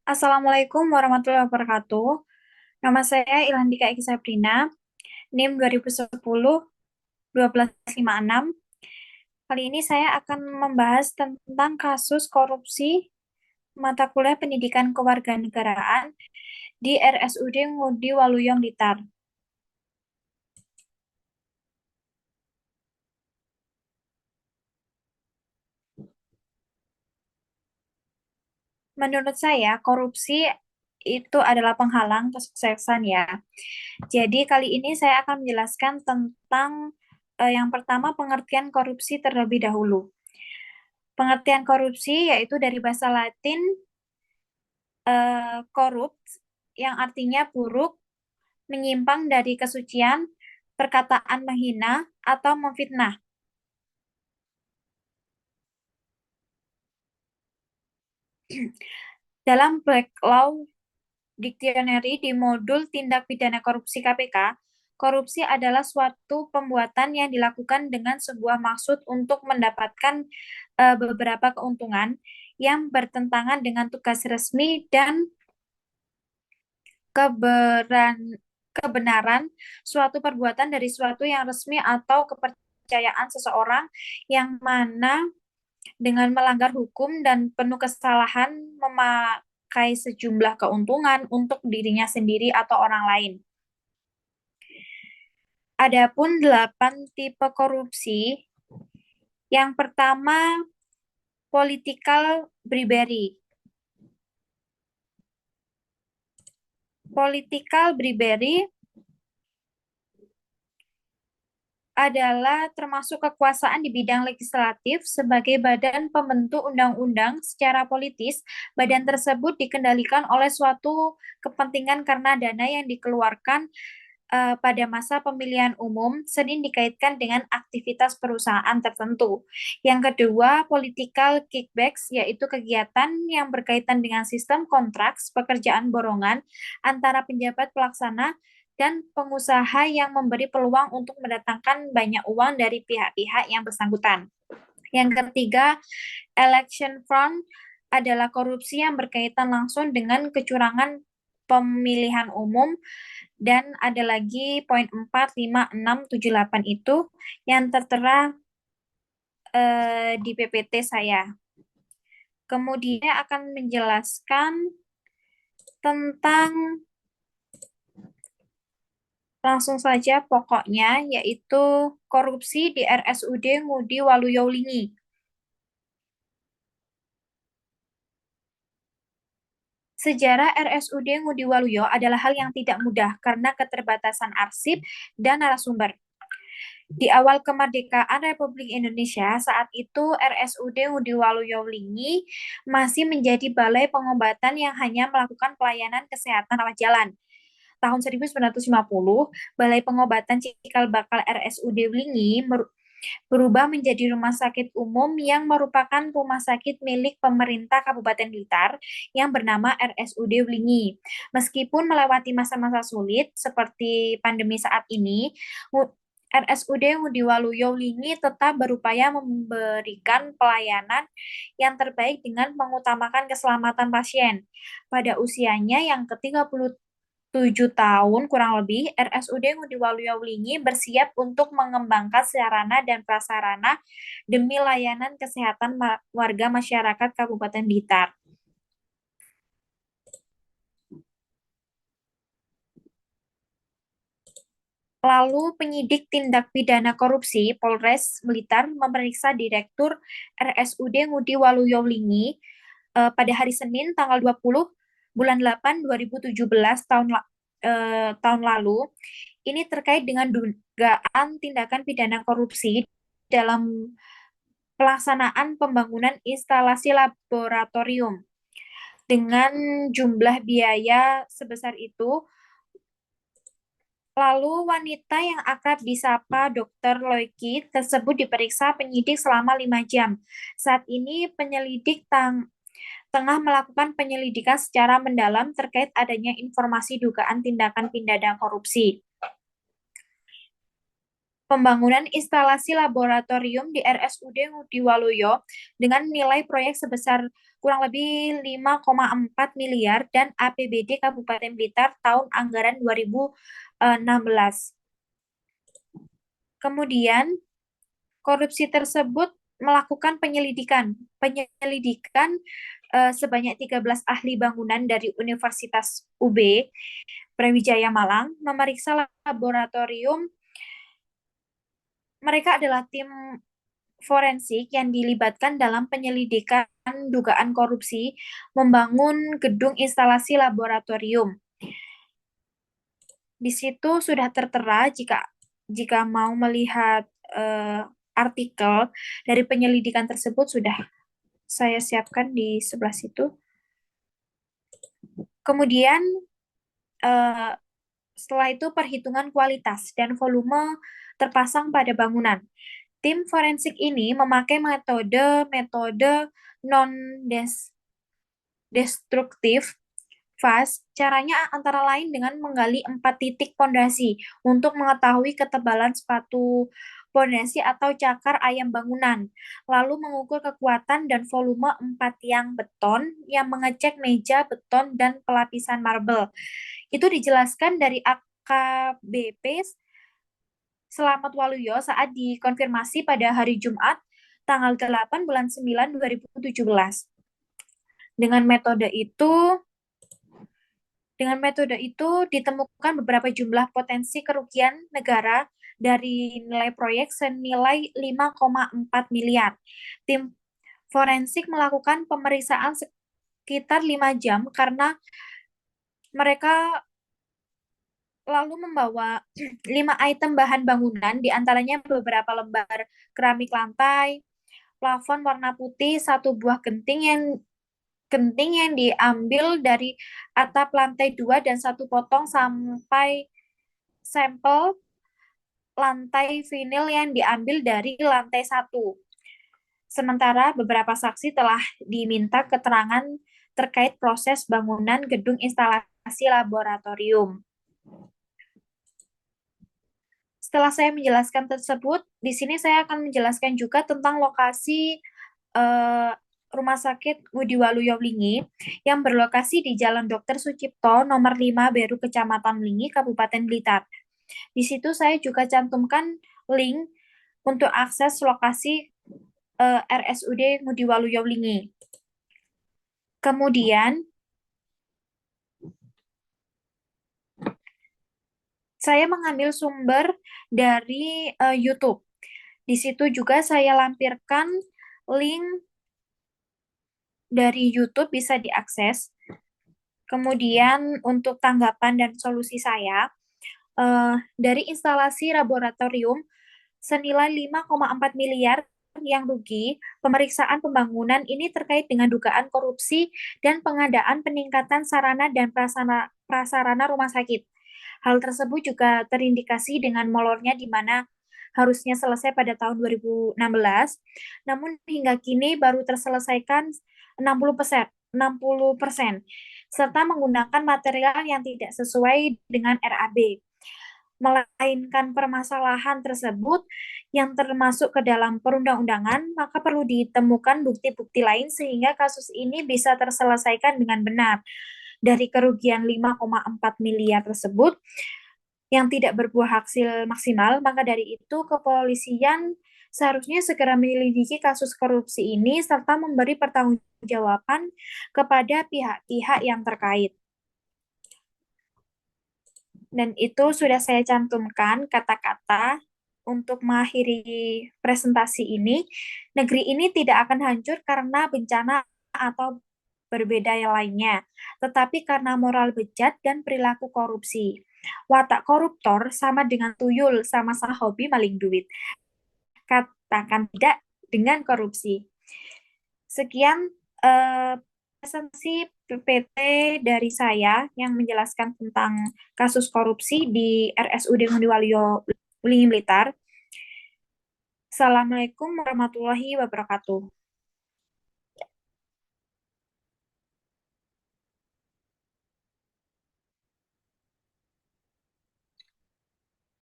Assalamualaikum warahmatullahi wabarakatuh. Nama saya Ilandika Eki Sabrina, NIM 2010-1256. Kali ini saya akan membahas tentang kasus korupsi mata kuliah Pendidikan Kewarganegaraan di RSUD Ngudi Waluyo Blitar. Menurut saya, korupsi itu adalah penghalang kesuksesan ya. Jadi kali ini saya akan menjelaskan tentang yang pertama pengertian korupsi terlebih dahulu. Pengertian korupsi yaitu dari bahasa Latin korup yang artinya buruk, menyimpang dari kesucian, perkataan menghina, atau memfitnah. Dalam Black Law Dictionary di modul tindak pidana korupsi KPK, korupsi adalah suatu pembuatan yang dilakukan dengan sebuah maksud untuk mendapatkan beberapa keuntungan yang bertentangan dengan tugas resmi dan keberan, kebenaran suatu perbuatan dari suatu yang resmi atau kepercayaan seseorang yang mana dengan melanggar hukum dan penuh kesalahan memakai sejumlah keuntungan untuk dirinya sendiri atau orang lain. Adapun 8 tipe korupsi. Yang pertama, political bribery. Political bribery adalah termasuk kekuasaan di bidang legislatif sebagai badan pembentuk undang-undang secara politis. Badan tersebut dikendalikan oleh suatu kepentingan karena dana yang dikeluarkan pada masa pemilihan umum sering dikaitkan dengan aktivitas perusahaan tertentu. Yang kedua, political kickbacks, yaitu kegiatan yang berkaitan dengan sistem kontraks pekerjaan borongan antara penjabat pelaksana dan pengusaha yang memberi peluang untuk mendatangkan banyak uang dari pihak-pihak yang bersangkutan. Yang ketiga, election fraud adalah korupsi yang berkaitan langsung dengan kecurangan pemilihan umum, dan ada lagi poin 4, 5, 6, 7, 8 itu yang tertera di PPT saya. Kemudian akan menjelaskan tentang langsung saja pokoknya, yaitu korupsi di RSUD Ngudi Waluyo Lingi. Sejarah RSUD Ngudi Waluyo adalah hal yang tidak mudah karena keterbatasan arsip dan narasumber. Di awal kemerdekaan Republik Indonesia, saat itu RSUD Ngudi Waluyo Lingi masih menjadi balai pengobatan yang hanya melakukan pelayanan kesehatan rawat jalan. Tahun 1950, Balai Pengobatan Cikal Bakal RSUD Lingi berubah menjadi rumah sakit umum yang merupakan rumah sakit milik pemerintah Kabupaten Blitar yang bernama RSUD Wlingi. Meskipun melewati masa-masa sulit seperti pandemi saat ini, RSUD Ngudi Waluyo Wlingi tetap berupaya memberikan pelayanan yang terbaik dengan mengutamakan keselamatan pasien. Pada usianya yang ke-30 tahun kurang lebih, RSUD Ngudi Waluyo Wlingi bersiap untuk mengembangkan sarana dan prasarana demi layanan kesehatan warga masyarakat Kabupaten Blitar. Lalu penyidik tindak pidana korupsi Polres Blitar memeriksa Direktur RSUD Ngudi Waluyo Wlingi pada hari Senin tanggal 20 bulan 8 2017 tahun lalu. Ini terkait dengan dugaan tindakan pidana korupsi dalam pelaksanaan pembangunan instalasi laboratorium dengan jumlah biaya sebesar itu. Lalu wanita yang akrab disapa Dr. Loiki tersebut diperiksa penyidik selama 5 jam. Saat ini penyelidik tengah melakukan penyelidikan secara mendalam terkait adanya informasi dugaan tindakan pidana korupsi. Pembangunan instalasi laboratorium di RSUD Ngudi Waluyo dengan nilai proyek sebesar kurang lebih 5,4 miliar dan APBD Kabupaten Blitar tahun anggaran 2016. Kemudian korupsi tersebut melakukan penyelidikan sebanyak 13 ahli bangunan dari Universitas UB Brawijaya Malang, memeriksa laboratorium. Mereka adalah tim forensik yang dilibatkan dalam penyelidikan dugaan korupsi membangun gedung instalasi laboratorium. Di situ sudah tertera, jika jika mau melihat artikel dari penyelidikan tersebut, sudah saya siapkan di sebelah situ. Kemudian setelah itu perhitungan kualitas dan volume terpasang pada bangunan. Tim forensik ini memakai metode non-destruktif fast. Caranya antara lain dengan menggali 4 titik pondasi untuk mengetahui ketebalan sepatu pondasi atau cakar ayam bangunan, lalu mengukur kekuatan dan volume 4 tiang beton yang mengecek meja beton dan pelapisan marble. Itu dijelaskan dari AKBP Selamat Waluyo saat dikonfirmasi pada hari Jumat, tanggal 8 bulan 9 2017. Dengan metode itu, dengan metode itu ditemukan beberapa jumlah potensi kerugian negara dari nilai proyek senilai 5,4 miliar. Tim forensik melakukan pemeriksaan sekitar 5 jam karena mereka lalu membawa 5 item bahan bangunan, diantaranya beberapa lembar keramik lantai, plafon warna putih, satu buah genting yang diambil dari atap lantai 2 dan satu potong sampai sampel lantai vinil yang diambil dari lantai 1. Sementara beberapa saksi telah diminta keterangan terkait proses bangunan gedung instalasi laboratorium. Setelah saya menjelaskan tersebut, di sini saya akan menjelaskan juga tentang lokasi Rumah Sakit Ngudi Waluyo Wlingi yang berlokasi di Jalan Dr. Sucipto nomor 5 Beru Kecamatan Wlingi, Kabupaten Blitar. Di situ saya juga cantumkan link untuk akses lokasi RSUD Ngudi Waluyo Wlingi. Kemudian saya mengambil sumber dari YouTube. Di situ juga saya lampirkan link dari YouTube, bisa diakses. Kemudian untuk tanggapan dan solusi saya, dari instalasi laboratorium senilai 5,4 miliar yang rugi, pemeriksaan pembangunan ini terkait dengan dugaan korupsi dan pengadaan peningkatan sarana dan prasarana rumah sakit. Hal tersebut juga terindikasi dengan molornya di mana harusnya selesai pada tahun 2016, namun hingga kini baru terselesaikan 60%, serta menggunakan material yang tidak sesuai dengan RAB, melainkan permasalahan tersebut yang termasuk ke dalam perundang-undangan, maka perlu ditemukan bukti-bukti lain sehingga kasus ini bisa terselesaikan dengan benar. Dari kerugian 5,4 miliar tersebut yang tidak berbuah hasil maksimal, maka dari itu kepolisian seharusnya segera menyelidiki kasus korupsi ini serta memberi pertanggungjawaban kepada pihak-pihak yang terkait. Dan itu sudah saya cantumkan kata-kata untuk mengakhiri presentasi ini. Negeri ini tidak akan hancur karena bencana atau berbeda yang lainnya, tetapi karena moral bejat dan perilaku korupsi. Watak koruptor sama dengan tuyul, sama-sama hobi maling duit. Katakan tidak dengan korupsi. Sekian presentasi PPT dari saya yang menjelaskan tentang kasus korupsi di RSUD Ngudi Waluyo Wlingi Blitar. Assalamualaikum warahmatullahi wabarakatuh.